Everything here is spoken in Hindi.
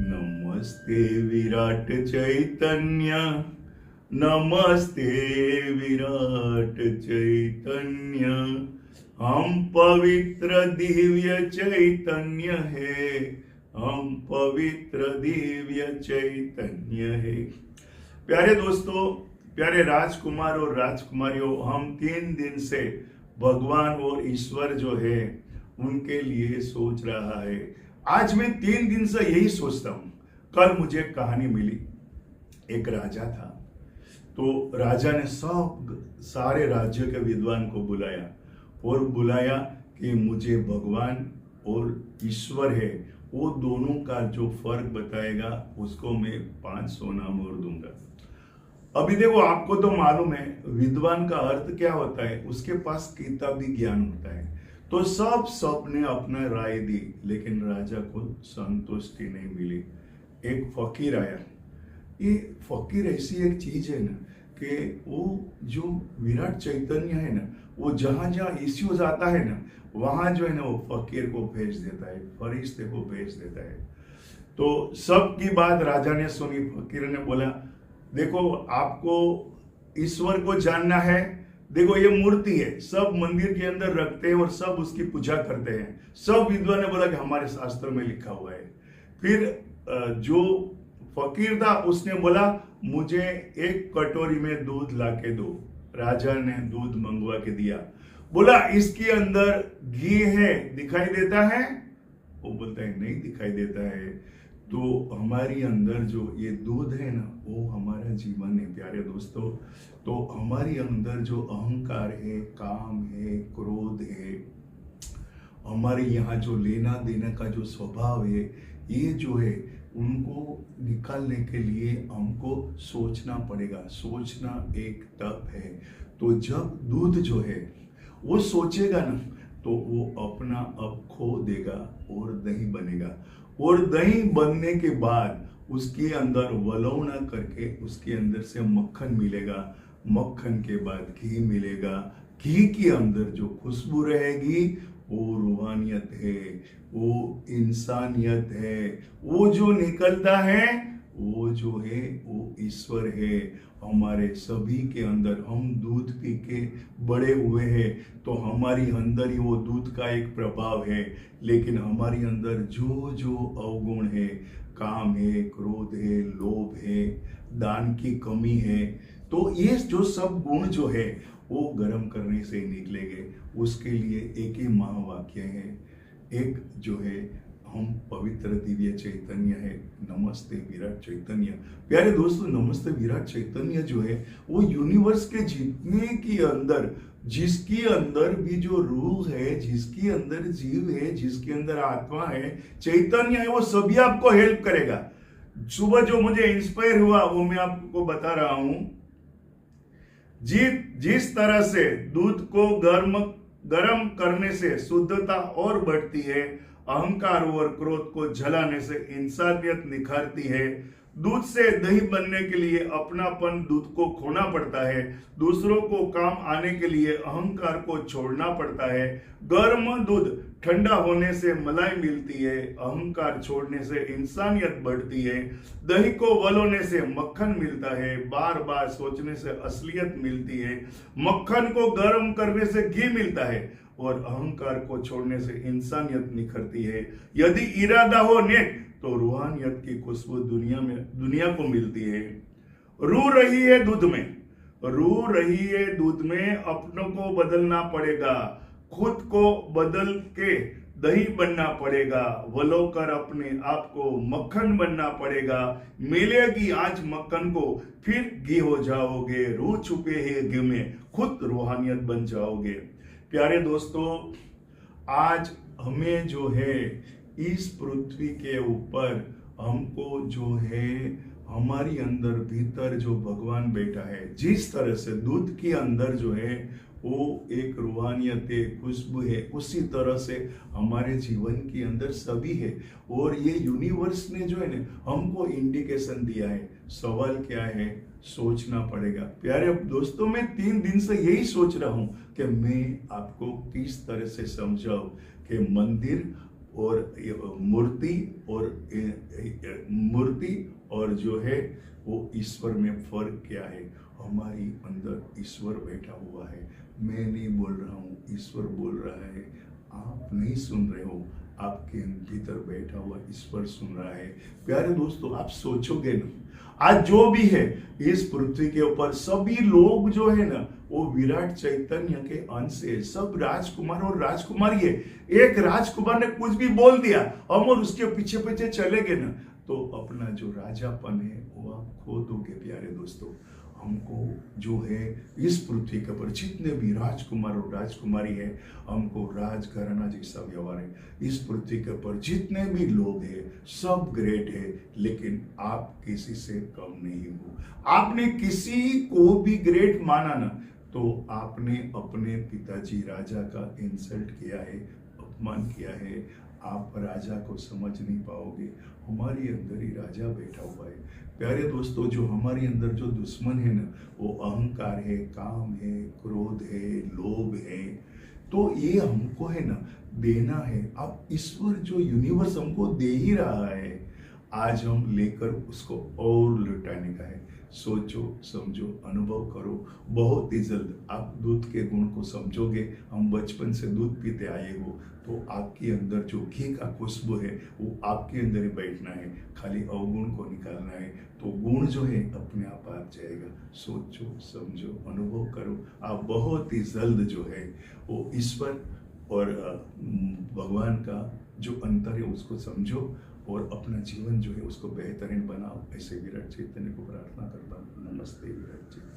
नमस्ते विराट चैतन्य, नमस्ते विराट चैतन्य। हम पवित्र दिव्य चैतन्य है, हम पवित्र दिव्य चैतन्य है। प्यारे दोस्तों, प्यारे राजकुमार और राजकुमारियों, हम 3 दिन से भगवान और ईश्वर जो है उनके लिए सोच रहा है। आज मैं 3 दिन से यही सोचता हूं। कल मुझे कहानी मिली, एक राजा था। तो राजा ने सारे राज्य के विद्वान को बुलाया और बुलाया कि मुझे भगवान और ईश्वर है वो दोनों का जो फर्क बताएगा उसको मैं 5 सोना मोहर दूंगा। अभी देखो, आपको तो मालूम है विद्वान का अर्थ क्या होता है, उसके पास किताबी ज्ञान होता है। तो सबने अपना राय दी, लेकिन राजा को संतुष्टि नहीं मिली। एक फकीर आया। ये फकीर ऐसी एक चीज है ना कि वो जो विराट चैतन्य है ना, वो जहां जहां इश्यूज आता है ना, वहां जो है ना वो फकीर को भेज देता है, फरिश्ते को भेज देता है। तो सबकी बात राजा ने सुनी। फकीर ने बोला, देखो आपको ईश्वर को जानना है, देखो ये मूर्ति है, सब मंदिर के अंदर रखते हैं और सब उसकी पूजा करते हैं। सब विद्वान ने बोला कि हमारे शास्त्र में लिखा हुआ है। फिर जो फकीर था उसने बोला, मुझे एक कटोरी में दूध लाके दो। राजा ने दूध मंगवा के दिया। बोला, इसके अंदर घी है, दिखाई देता है? वो बोलता है नहीं दिखाई देता है। तो हमारी अंदर जो ये दूध है ना, वो हमारा जीवन है प्यारे दोस्तों। तो हमारी अंदर जो अहंकार है, काम है, क्रोध है, हमारे यहाँ जो लेना देना का जो स्वभाव है, ये जो है उनको निकालने के लिए हमको सोचना पड़ेगा। सोचना एक तप है। तो जब दूध जो है वो सोचेगा ना, तो वो अपना अब खो देगा और दही बनेगा। और दही बनने के बाद उसके अंदर वलौना करके उसके अंदर से मक्खन मिलेगा। मक्खन के बाद घी मिलेगा। घी के अंदर जो खुशबू रहेगी वो रूहानियत है, वो इंसानियत है। वो जो निकलता है वो जो है वो ईश्वर है हमारे सभी के अंदर। हम दूध पी के बड़े हुए हैं, तो हमारी अंदर ही वो दूध का एक प्रभाव है। लेकिन हमारी अंदर जो जो अवगुण है, काम है, क्रोध है, लोभ है, दान की कमी है, तो ये जो सब गुण जो है वो गर्म करने से निकलेंगे। उसके लिए एक ही महावाक्य है, एक जो है, हम पवित्र दिव्य चैतन्य है, नमस्ते विराट चैतन्य। प्यारे दोस्तों, नमस्ते विराट चैतन्य जो है वो यूनिवर्स के जितने की अंदर, जिसके अंदर भी जो रूह है, जिसके अंदर जीव है, जिसके अंदर आत्मा है, चैतन्य है, वो सभी आपको हेल्प करेगा। सुबह जो मुझे इंस्पायर हुआ वो मैं आपको बता रहा हूं। जिस तरह से दूध को गर्म करने से शुद्धता और बढ़ती है, अहंकार और क्रोध को जलाने से इंसानियत निखारती है। दूध से दही बनने के लिए अपनापन दूध को खोना पड़ता है। दूसरों को काम आने के लिए अहंकार को छोड़ना पड़ता है। गर्म दूध ठंडा होने से मलाई मिलती है, अहंकार छोड़ने से इंसानियत बढ़ती है। दही को वलोने से मक्खन मिलता है, बार बार सोचने से असलियत मिलती है। मक्खन को गर्म करने से घी मिलता है और अहंकार को छोड़ने से इंसानियत निखरती है। यदि इरादा हो नेक तो रूहानियत की खुशबू दुनिया को मिलती है। रू रही है दूध में, रू रही है दूध में, अपनों को बदलना पड़ेगा, खुद को बदल के दही बनना पड़ेगा, वलो कर अपने आप को मक्खन बनना पड़ेगा। मिलेगी आज मक्खन को, फिर घी हो जाओगे। रूह छुपे है घी में, खुद रूहानियत बन जाओगे। प्यारे दोस्तों, आज हमें जो है इस पृथ्वी के ऊपर हमको जो है हमारी अंदर भीतर जो भगवान बैठा है, जिस तरह से दूध के अंदर जो है वो एक रूहानियत है, खुशबू है, उसी तरह से हमारे जीवन के अंदर सभी है। और ये यूनिवर्स ने जो है ना हमको इंडिकेशन दिया है। सवाल क्या है, सोचना पड़ेगा। प्यारे दोस्तों, मैं 3 दिन से यही सोच रहा हूं कि मैं आपको किस तरह से समझाऊं कि मंदिर और मूर्ति और मूर्ति और जो है वो ईश्वर में फर्क क्या है। हमारी अंदर ईश्वर बैठा हुआ है। मैं नहीं बोल रहा हूँ, ईश्वर बोल रहा है। आप नहीं सुन रहे हो, आपके भीतर बैठा हुआ ईश्वर सुन रहा है। प्यारे दोस्तों, आप सोचोगे ना, आज जो भी है इस पृथ्वी के ऊपर सभी लोग जो है ना वो विराट चैतन्य के अंश है। सब राजकुमार और राजकुमारी है। एक राजकुमार ने कुछ भी बोल दिया, हम और उसके पीछे पीछे चले गए ना, तो अपना जो राजापन है वो आप खो दोगे। प्यारे दोस्तों, हमको जो है इस पृथ्वी के ऊपर जितने भी राजकुमार और राजकुमारी है, हमको राजघराना जैसा व्यवहार है। इस पृथ्वी के ऊपर जितने भी लोग हैं सब ग्रेट है, लेकिन आप किसी से कम नहीं हो। आपने किसी को भी ग्रेट माना ना, तो आपने अपने पिताजी राजा का इंसल्ट किया है, अपमान किया है। आप राजा को समझ नहीं पाओगे। हमारे अंदर ही राजा बैठा हुआ है। प्यारे दोस्तों, जो हमारे अंदर जो दुश्मन है ना, वो अहंकार है, काम है, क्रोध है, लोभ है। तो ये हमको है ना देना है। अब ईश्वर जो यूनिवर्स हमको दे ही रहा है, आज हम लेकर उसको और लुटाने का है। सोचो, समझो, अनुभव करो। बहुत ही जल्द आप दूध के गुण को समझोगे। हम बचपन से दूध पीते आए हो, तो आपके अंदर जो घी का खुशबू है वो आपके अंदर ही बैठना है। खाली अवगुण को निकालना है, तो गुण जो है अपने आप आ जाएगा। सोचो, समझो, अनुभव करो। आप बहुत ही जल्द जो है वो ईश्वर और भगवान का जो अंतर है उसको समझो और अपना जीवन जो है उसको बेहतरीन बनाओ। ऐसे विराट चैतन्य को प्रार्थना करता हूँ। नमस्ते विराट चैतन्य।